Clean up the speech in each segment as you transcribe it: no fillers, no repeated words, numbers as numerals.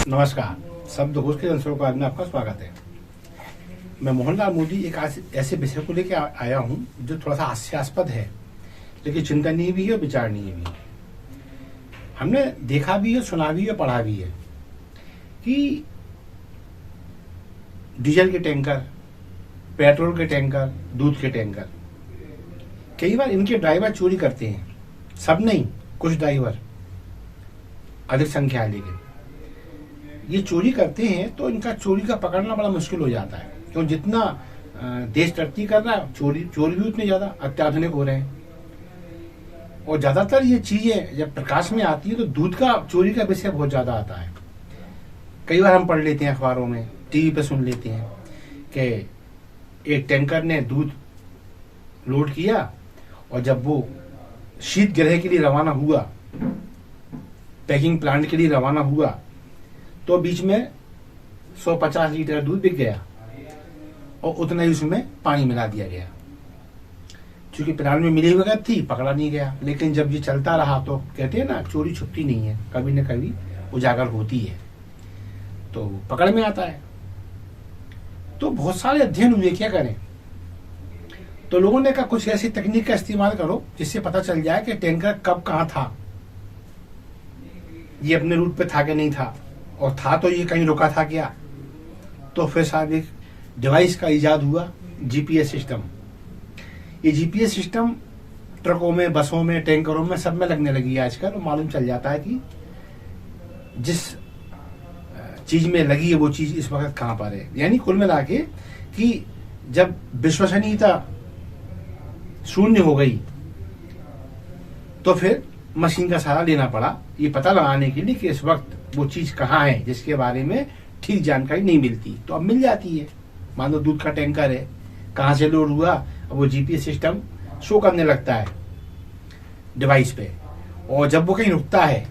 नमस्कार, शब्द घोष के जनसरोकार में आपका स्वागत है। मैं मोहनलाल मोदी एक ऐसे विषय को लेकर आया हूं जो थोड़ा सा हास्यास्पद है, लेकिन चिंतनीय भी है, विचारणीय भी है। हमने देखा भी है, सुना भी है, पढ़ा भी है कि डीजल के टैंकर, पेट्रोल के टैंकर, दूध के टैंकर, कई बार इनके ड्राइवर चोरी करते हैं। सब नहीं, कुछ ड्राइवर, अधिक संख्या है, लेकिन ये चोरी करते हैं तो इनका चोरी का पकड़ना बड़ा मुश्किल हो जाता है, क्यों जितना देश तरक्की कर रहा है चोर भी उतने ज्यादा अत्याधुनिक हो रहे हैं। और ज्यादातर ये चीजें जब प्रकाश में आती है तो दूध का चोरी का विषय बहुत ज्यादा आता है। कई बार हम पढ़ लेते हैं अखबारों में, टीवी पे सुन लेते हैं कि एक टैंकर ने दूध लोड किया और जब वो शीत गृह के लिए रवाना हुआ, पैकिंग प्लांट के लिए रवाना हुआ, तो बीच में 150 लीटर दूध बिक गया और उतना ही उसमें पानी मिला दिया गया। चूंकि प्लांट में मिली वगैरह थी, पकड़ा नहीं गया। लेकिन जब ये चलता रहा तो कहते हैं ना, चोरी छुपती नहीं है, कभी न कभी उजागर होती है, तो पकड़ में आता है। तो बहुत सारे अध्ययन हुए, क्या करें। तो लोगों ने कहा कुछ ऐसी तकनीक का इस्तेमाल करो जिससे पता चल जाए कि टैंकर कब कहां था, ये अपने रूट पे था कि नहीं था, और था तो ये कहीं रुका था क्या। तो फिर साहब एक डिवाइस का इजाद हुआ, जीपीएस सिस्टम। ये जीपीएस सिस्टम ट्रकों में, बसों में, टैंकरों में, सब में लगने लगी है आजकल। और मालूम चल जाता है कि जिस चीज में लगी है वो चीज इस वक्त कहां पर है। यानी कुल मिला के कि जब विश्वसनीयता शून्य हो गई तो फिर मशीन का सहारा लेना पड़ा ये पता लगाने के लिए कि इस वक्त वो चीज कहाँ है जिसके बारे में ठीक जानकारी नहीं मिलती। तो अब मिल जाती है। मान लो दूध का टैंकर है, कहाँ से लोड हुआ, अब वो जीपीएस सिस्टम शो करने लगता है डिवाइस पे, और जब वो कहीं रुकता है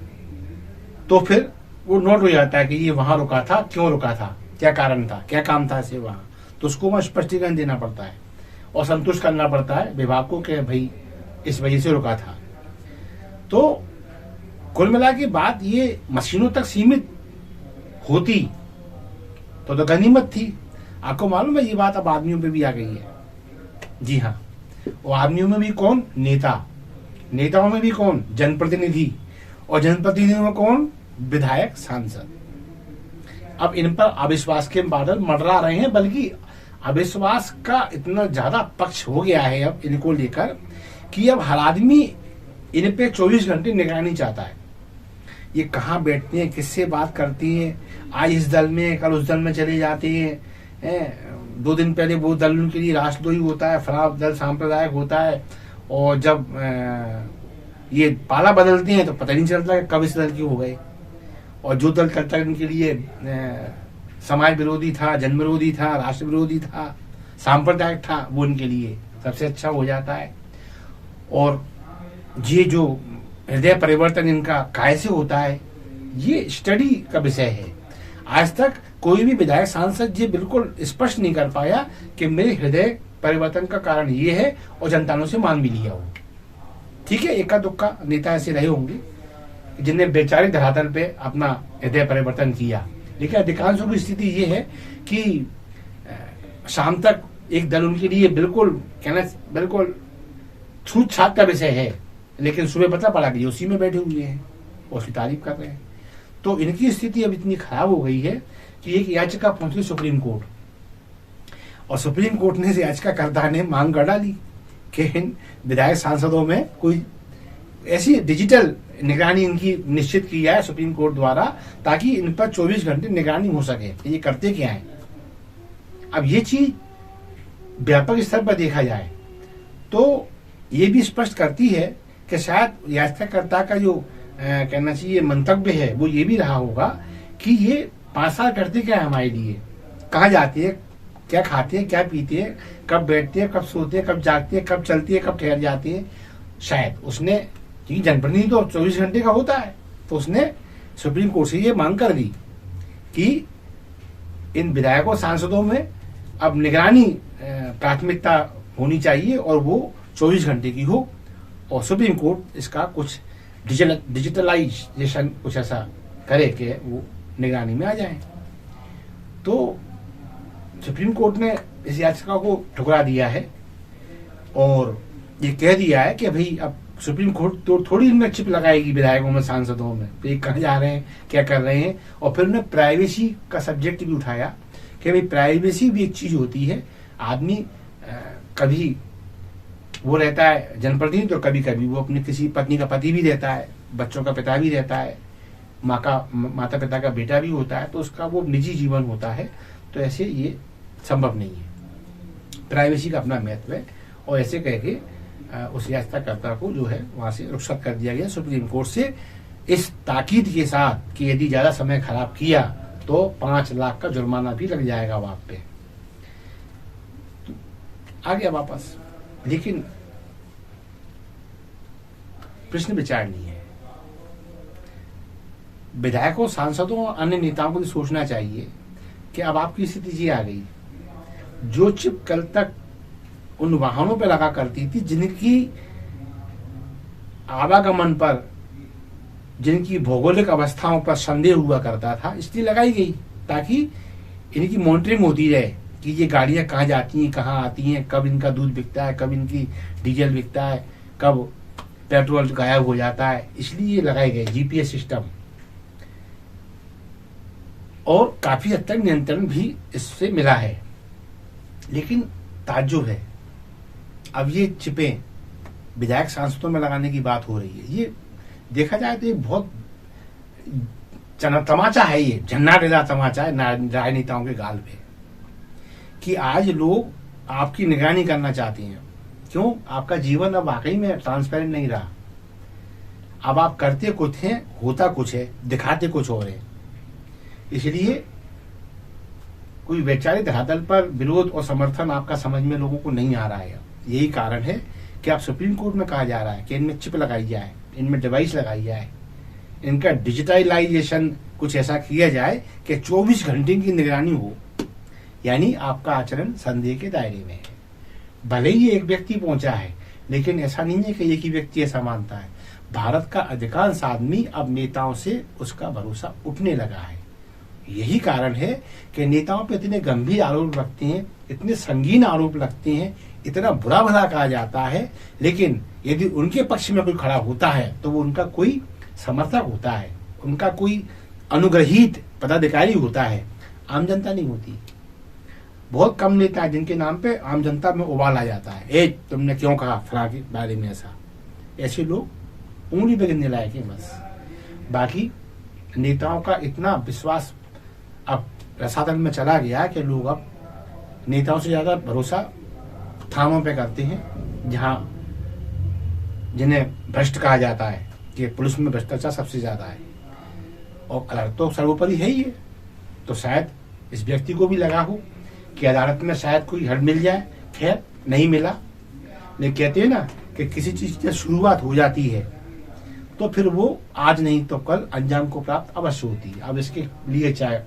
तो फिर वो नोट हो जाता है कि ये वहां रुका था, क्यों रुका था, क्या कारण था, क्या काम था इसे वहां। तो उसको वहां स्पष्टीकरण देना पड़ता है और संतुष्ट करना पड़ता है विभाग को कि भाई इस वजह से रुका था। तो कुल मिला के बात ये मशीनों तक सीमित होती तो गनीमत थी। आपको मालूम है ये बात अब आदमियों पे भी आ गई है। जी हाँ, और आदमियों में भी कौन, नेता, नेताओं में भी कौन, जनप्रतिनिधि, और जनप्रतिनिधियों में कौन, विधायक, सांसद। अब इन पर अविश्वास के बादल मंडरा रहे हैं, बल्कि अविश्वास का इतना ज्यादा पक्ष हो गया है अब इनको लेकर कि अब हर आदमी इन पे 24 घंटे निगरानी चाहता है। ये कहाँ बैठती हैं, किससे बात करती हैं, आज इस दल में, कल उस दल में चले जाते हैं। 2 दिन पहले वो दल उनके लिए राष्ट्रद्रोही होता है, फला दल सांप्रदायिक होता है, और जब ये पाला बदलते हैं तो पता नहीं चलता कि कब इस दल के हो गए। और जो दल कल तक इनके लिए समाज विरोधी था, जन विरोधी था, राष्ट्र विरोधी था, सांप्रदायिक था, वो इनके लिए सबसे अच्छा हो जाता है। और ये जो हृदय परिवर्तन इनका कैसे होता है, ये स्टडी का विषय है। आज तक कोई भी विधायक, सांसद ये बिल्कुल स्पष्ट नहीं कर पाया कि मेरे हृदय परिवर्तन का कारण ये है, और जनता ने उसे मान भी लिया हो। ठीक है, एका दुक्का नेता ऐसे रहे होंगे जिन्हें वैचारिक धरातल पे अपना हृदय परिवर्तन किया, लेकिन अधिकांशों की स्थिति ये है कि शाम तक एक दल उनके लिए बिल्कुल छूत छात का विषय है, लेकिन सुबह पता पड़ा कि उसी में बैठे हुए हैं और उसकी तारीफ कर रहे हैं। तो इनकी स्थिति अब इतनी खराब हो गई है कि एक याचिका पहुंची सुप्रीम कोर्ट, और सुप्रीम कोर्ट ने याचिकाकर्ता ने मांग कर डाली कि इन विधायक सांसदों में कोई ऐसी डिजिटल निगरानी इनकी निश्चित की जाए सुप्रीम कोर्ट द्वारा, ताकि इन पर 24 घंटे निगरानी हो सके ये करते क्या है। अब ये चीज व्यापक स्तर पर देखा जाए तो ये भी स्पष्ट करती है कि शायद याचिकाकर्ता का जो कहना चाहिए मंतव्य है वो ये भी रहा होगा कि ये 5 साल करते क्या है हमारे लिए, कहाँ जाते हैं, क्या खाते हैं, क्या पीते हैं, कब बैठते हैं, कब सोते हैं, कब जागते हैं, कब चलती है, कब ठहर जाते हैं। शायद उसने, क्योंकि जनप्रतिनिधि तो 24 घंटे का होता है, तो उसने सुप्रीम कोर्ट से ये मांग कर दी कि इन विधायकों, सांसदों में अब निगरानी प्राथमिकता होनी चाहिए और वो 24 घंटे की हो, और सुप्रीम कोर्ट इसका कुछ डिजिटलाइजेशन कुछ ऐसा करे कि वो निगरानी में आ जाएं। तो सुप्रीम कोर्ट ने इस याचिका को ठुकरा दिया है और ये कह दिया है कि भाई अब सुप्रीम कोर्ट तो थोड़ी इनमें चिप लगाएगी विधायकों में, सांसदों में, तो ये कहाँ जा रहे हैं, क्या कर रहे हैं। और फिर उन्होंने प्राइवेसी का सब्जेक्ट भी उठाया कि भाई प्राइवेसी भी एक चीज होती है। आदमी कभी वो रहता है जनप्रतिनिधि, तो कभी कभी वो अपनी किसी पत्नी का पति भी रहता है, बच्चों का पिता भी रहता है, माता पिता का बेटा भी होता है, तो उसका वो निजी जीवन होता है। तो ऐसे ये संभव नहीं है। प्राइवेसी का अपना महत्व है और ऐसे कह के उस याचिकाकर्ता को जो है वहां से रुखसत कर दिया गया सुप्रीम कोर्ट से, इस ताकीद के साथ कि यदि ज्यादा समय खराब किया तो 5 लाख का जुर्माना भी लग जाएगा आप पे। तो आ गया वापस। लेकिन प्रश्न विचार नहीं है। विधायकों, सांसदों और अन्य नेताओं को भी सोचना चाहिए कि अब आपकी स्थिति ये आ गई, जो चिप कल तक उन वाहनों पर लगा करती थी जिनकी आवागमन पर, जिनकी भौगोलिक अवस्थाओं पर संदेह हुआ करता था, इसलिए लगाई गई ताकि इनकी मॉनिटरिंग होती रहे कि ये गाड़ियां कहाँ जाती हैं, कहाँ आती हैं, कब इनका दूध बिकता है, कब इनकी डीजल बिकता है, कब पेट्रोल गायब हो जाता है। इसलिए ये लगाए गए जीपीएस सिस्टम, और काफी हद तक नियंत्रण भी इससे मिला है। लेकिन ताज्जुब है, अब ये चिपें विधायक सांसदों में लगाने की बात हो रही है। ये देखा जाए तो ये बहुत तमाचा है, ये झन्नाटेदार तमाचा है राजनेताओं के गाल पे, कि आज लोग आपकी निगरानी करना चाहते हैं। क्यों? आपका जीवन अब वाकई में ट्रांसपेरेंट नहीं रहा। अब आप करते कुछ हैं, होता कुछ है, दिखाते कुछ और है। इसलिए कोई वैचारिक धरातल पर विरोध और समर्थन आपका समझ में लोगों को नहीं आ रहा है। यही कारण है कि अब सुप्रीम कोर्ट में कहा जा रहा है कि इनमें चिप लगाई जाए, इनमें डिवाइस लगाई जाए, इनका डिजिटलाइजेशन कुछ ऐसा किया जाए कि 24 घंटे की निगरानी हो, यानी आपका आचरण संदेह के दायरे में है। भले ही एक व्यक्ति पहुंचा है, लेकिन ऐसा नहीं है कि एक ही व्यक्ति ऐसा मानता है। भारत का अधिकांश आदमी अब नेताओं से उसका भरोसा उठने लगा है। यही कारण है कि नेताओं पर इतने गंभीर आरोप लगते हैं, इतने संगीन आरोप लगते हैं, इतना बुरा भला कहा जाता है, लेकिन यदि उनके पक्ष में कोई खड़ा होता है तो वो उनका कोई समर्थक होता है, उनका कोई अनुग्रहित पदाधिकारी होता है, आम जनता नहीं होती। बहुत कम नेता है जिनके नाम पे आम जनता में उबाल आ जाता है, ए तुमने क्यों कहा फलां के बारे में ऐसा। ऐसे लोग उंगली पे गिनने लायक है बस। बाकी नेताओं का इतना विश्वास अब प्रसाधन में चला गया कि लोग अब नेताओं से ज्यादा भरोसा थानों पे करते हैं, जहां जिन्हें भ्रष्ट कहा जाता है कि पुलिस में भ्रष्टाचार सबसे ज्यादा है, और अलर्ट तो सर्वोपरि है ही है। तो शायद इस व्यक्ति को भी लगा हो कि अदालत में शायद कोई हद मिल जाए। खैर नहीं मिला, लेकिन कहते हैं ना कि किसी चीज की शुरुआत हो जाती है तो फिर वो आज नहीं तो कल अंजाम को प्राप्त अवश्य होती है। अब इसके लिए चाहे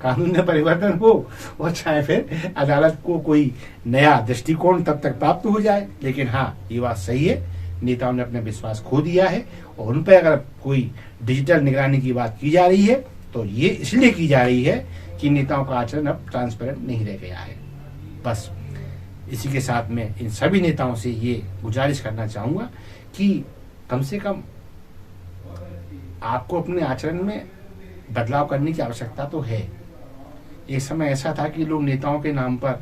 कानून में परिवर्तन हो और चाहे फिर अदालत को कोई नया दृष्टिकोण तब तक प्राप्त हो जाए, लेकिन हाँ ये बात सही है, नेताओं ने अपना विश्वास खो दिया है। और उन पर अगर कोई डिजिटल निगरानी की बात की जा रही है तो ये इसलिए की जा रही है कि नेताओं का आचरण अब ट्रांसपेरेंट नहीं रह गया है। बस इसी के साथ में इन सभी नेताओं से ये गुजारिश करना चाहूंगा कि कम से कम आपको अपने आचरण में बदलाव करने की आवश्यकता तो है। एक समय ऐसा था कि लोग नेताओं के नाम पर,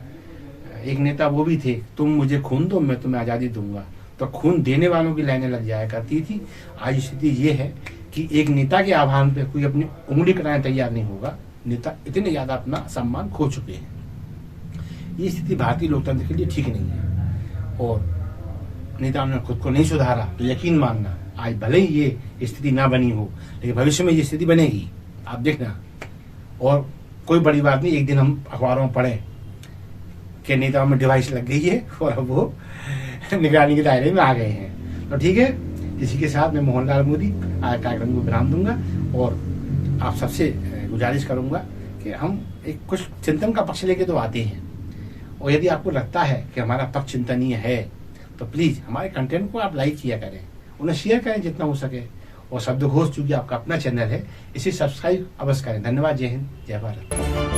एक नेता वो भी थे, तुम मुझे खून दो मैं तुम्हें आजादी दूंगा, तो खून देने वालों की लाइनें लग जाया करती थी। आज स्थिति ये है कि एक नेता के आह्वान पे कोई अपनी उंगली कराने तैयार नहीं होगा। नेता इतने ज्यादा अपना सम्मान खो चुके हैं। ये स्थिति भारतीय लोकतंत्र के लिए ठीक नहीं है और नेताओं ने खुद को नहीं सुधारा तो यकीन मानना आज भले ही ये स्थिति ना बनी हो, लेकिन भविष्य में ये स्थिति बनेगी, आप देखना। और कोई बड़ी बात नहीं, एक दिन हम अखबारों में पढ़े कि नेताओं में डिवाइस लग गई है और अब वो निगरानी के दायरे में आ गए हैं। तो ठीक है, इसी के साथ मैं मोहनलाल मोदी आज कार्यक्रम को विराम दूंगा और आप सबसे गुजारिश करूंगा कि हम एक कुछ चिंतन का पक्ष लेके तो आते हैं, और यदि आपको लगता है कि हमारा पक्ष चिंतनीय है तो प्लीज हमारे कंटेंट को आप लाइक किया करें, उन्हें शेयर करें जितना हो सके, और शब्दघोष चूंकि आपका अपना चैनल है, इसे सब्सक्राइब अवश्य करें। धन्यवाद। जय हिंद, जय भारत।